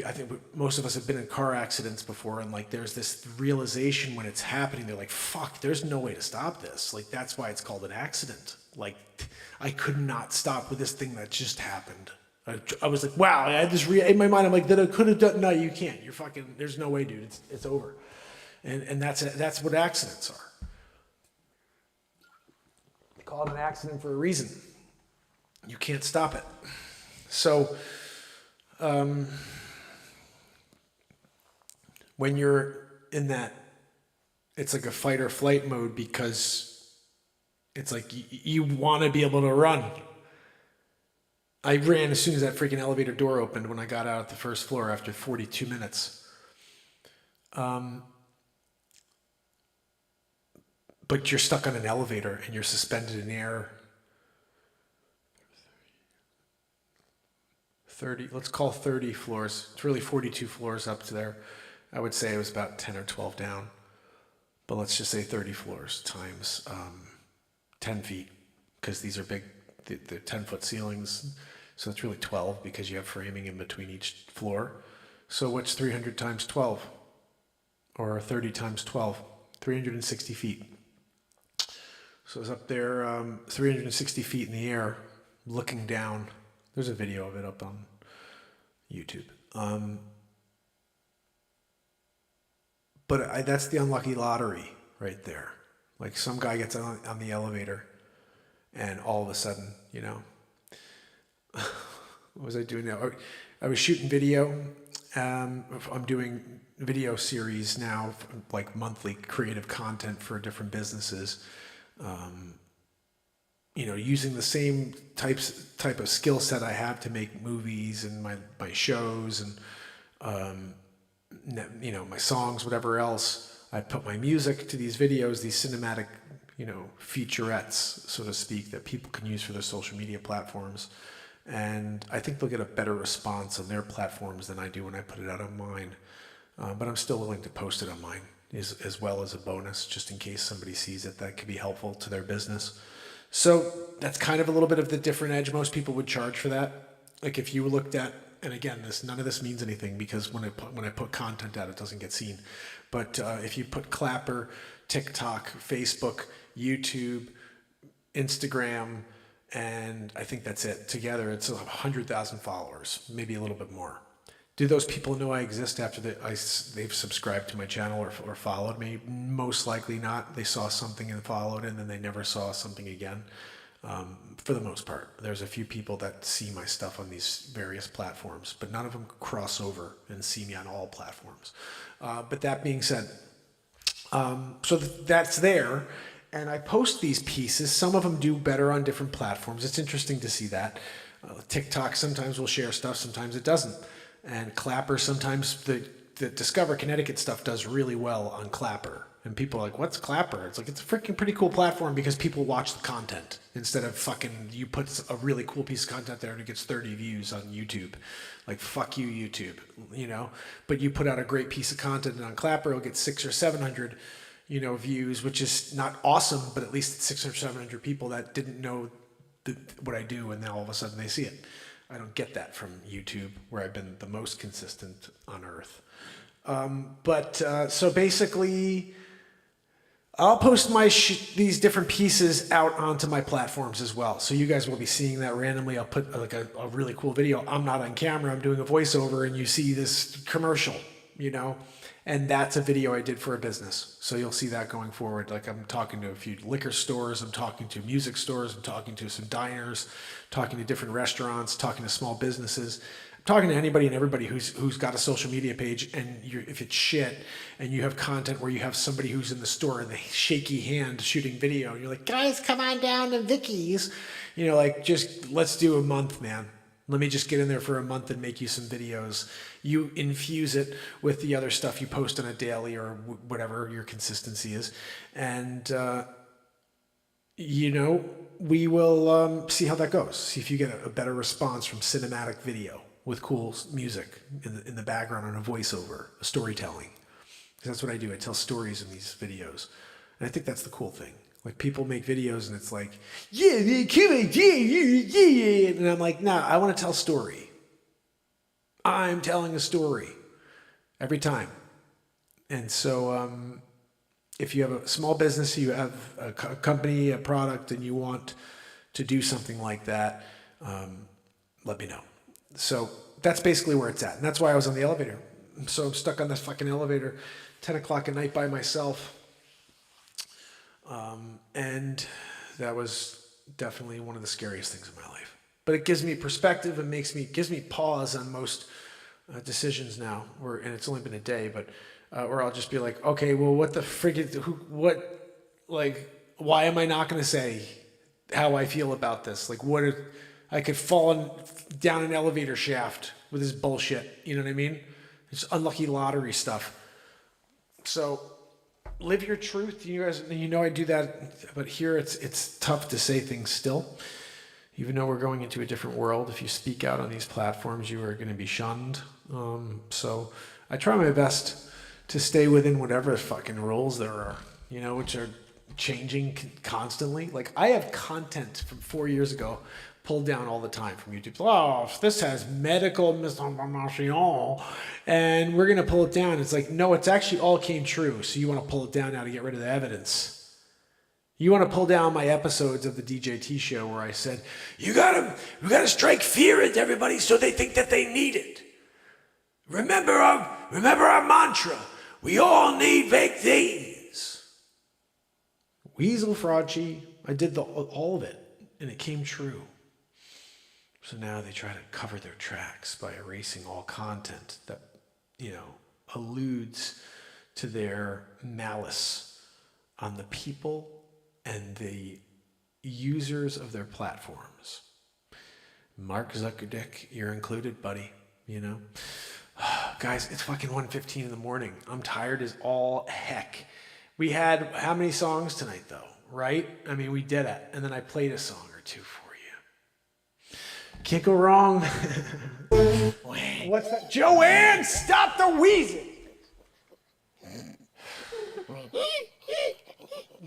I think most of us have been in car accidents before, and like there's this realization when it's happening, they're like, fuck, there's no way to stop this. Like, that's why it's called an accident. Like, I could not stop with this thing that just happened. I was like, wow, I had this in my mind, I'm like, that I could have done. No, you can't. You're fucking, there's no way, dude. It's over. And that's what accidents are. They call it an accident for a reason. You can't stop it. So, when you're in that, it's like a fight or flight mode because it's like you want to be able to run. I ran as soon as that freaking elevator door opened when I got out at the first floor after 42 minutes. But you're stuck on an elevator and you're suspended in air. 30, let's call 30 floors. It's really 42 floors up to there. I would say it was about 10 or 12 down. But let's just say 30 floors times 10 feet, because these are big, they're 10-foot ceilings. So it's really 12 because you have framing in between each floor. So what's 300 times 12? Or 30 times 12? 360 feet. So it's up there 360 feet in the air, looking down. There's a video of it up on YouTube. But that's the unlucky lottery right there. Like some guy gets on the elevator and all of a sudden, you know, what was I doing now? I was shooting video. I'm doing video series now, like monthly creative content for different businesses. You know, using the same type of skill set I have to make movies and my shows and you know, my songs, whatever else. I put my music to these videos, these cinematic, you know, featurettes, so to speak, that people can use for their social media platforms. And I think they'll get a better response on their platforms than I do when I put it out on mine. But I'm still willing to post it on mine as well as a bonus, just in case somebody sees it that could be helpful to their business. So that's kind of a little bit of the different edge. Most people would charge for that. Like if you looked at, and again, none of this means anything because when I put content out, it doesn't get seen. But if you put Clapper, TikTok, Facebook, YouTube, Instagram, and I think that's it together, it's 100,000 followers, maybe a little bit more. Do those people know I exist after they've subscribed to my channel or followed me? Most likely not. They saw something and followed, and then they never saw something again. For the most part, there's a few people that see my stuff on these various platforms, but none of them cross over and see me on all platforms. But that being said, so that's there. And I post these pieces. Some of them do better on different platforms. It's interesting to see that. TikTok sometimes will share stuff, sometimes it doesn't. And Clapper, sometimes the Discover Connecticut stuff does really well on Clapper. And people are like, what's Clapper? It's like, it's a freaking pretty cool platform because people watch the content instead of fucking, you put a really cool piece of content there and it gets 30 views on YouTube. Like, fuck you, YouTube, you know? But you put out a great piece of content and on Clapper, it'll get 600 or 700, you know, views, which is not awesome, but at least it's 600 or 700 people that didn't know what I do, and now all of a sudden they see it. I don't get that from YouTube, where I've been the most consistent on earth. So basically, I'll post these different pieces out onto my platforms as well. So you guys will be seeing that randomly. I'll put like a really cool video. I'm not on camera. I'm doing a voiceover, and you see this commercial, you know, and that's a video I did for a business. So you'll see that going forward. Like I'm talking to a few liquor stores. I'm talking to music stores. I'm talking to some diners, talking to different restaurants, talking to small businesses. I'm talking to anybody and everybody who's got a social media page, and if it's shit and you have content where you have somebody who's in the store and the shaky hand shooting video, and you're like, guys, come on down to Vicky's, you know, like, just let's do a month, man. Let me just get in there for a month and make you some videos. You infuse it with the other stuff you post on a daily or whatever your consistency is. And, you know, we will see how that goes. See if you get a better response from cinematic video with cool music in the background and a voiceover, a storytelling. Because that's what I do. I tell stories in these videos. And I think that's the cool thing. Like, people make videos and it's like, yeah, and I'm like, nah, I want to tell a story. I'm telling a story every time. And so if you have a small business, you have a company, a product, and you want to do something like that, let me know. So that's basically where it's at. And that's why I was on the elevator. So I'm stuck on this fucking elevator 10 o'clock at night by myself. And that was definitely one of the scariest things in my life. But it gives me perspective and gives me pause on most decisions now. And it's only been a day, but or I'll just be like, okay, well, what the frick is, why am I not going to say how I feel about this? Like, I could fall down an elevator shaft with this bullshit. You know what I mean? It's unlucky lottery stuff. So live your truth. You guys, I do that, but here it's tough to say things still. Even though we're going into a different world, if you speak out on these platforms, you are going to be shunned. So I try my best to stay within whatever fucking rules there are, which are changing constantly. Like, I have content from 4 years ago pulled down all the time from YouTube. Oh, this has medical misinformation, and we're going to pull it down. It's like, no, it's actually all came true. So you want to pull it down now to get rid of the evidence. You want to pull down my episodes of the DJT show where I said, we gotta strike fear into everybody so they think that they need it. Remember our mantra. We all need vaccines. Weasel Fraudschi. I did all of it, and it came true. So now they try to cover their tracks by erasing all content that, alludes to their malice on the people and the users of their platforms. Mark Zuckerberg, you're included, buddy, Guys, it's fucking 1:15 in the morning. I'm tired as all heck. We had how many songs tonight, though, right? I mean, we did it. And then I played a song or two for you. Can't go wrong. What's that? Joanne, stop the wheezing!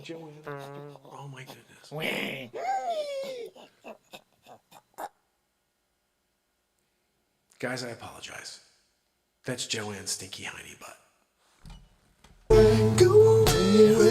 Joanne. Oh my goodness. Guys, I apologize. That's Joanne's stinky hiney butt. Go away.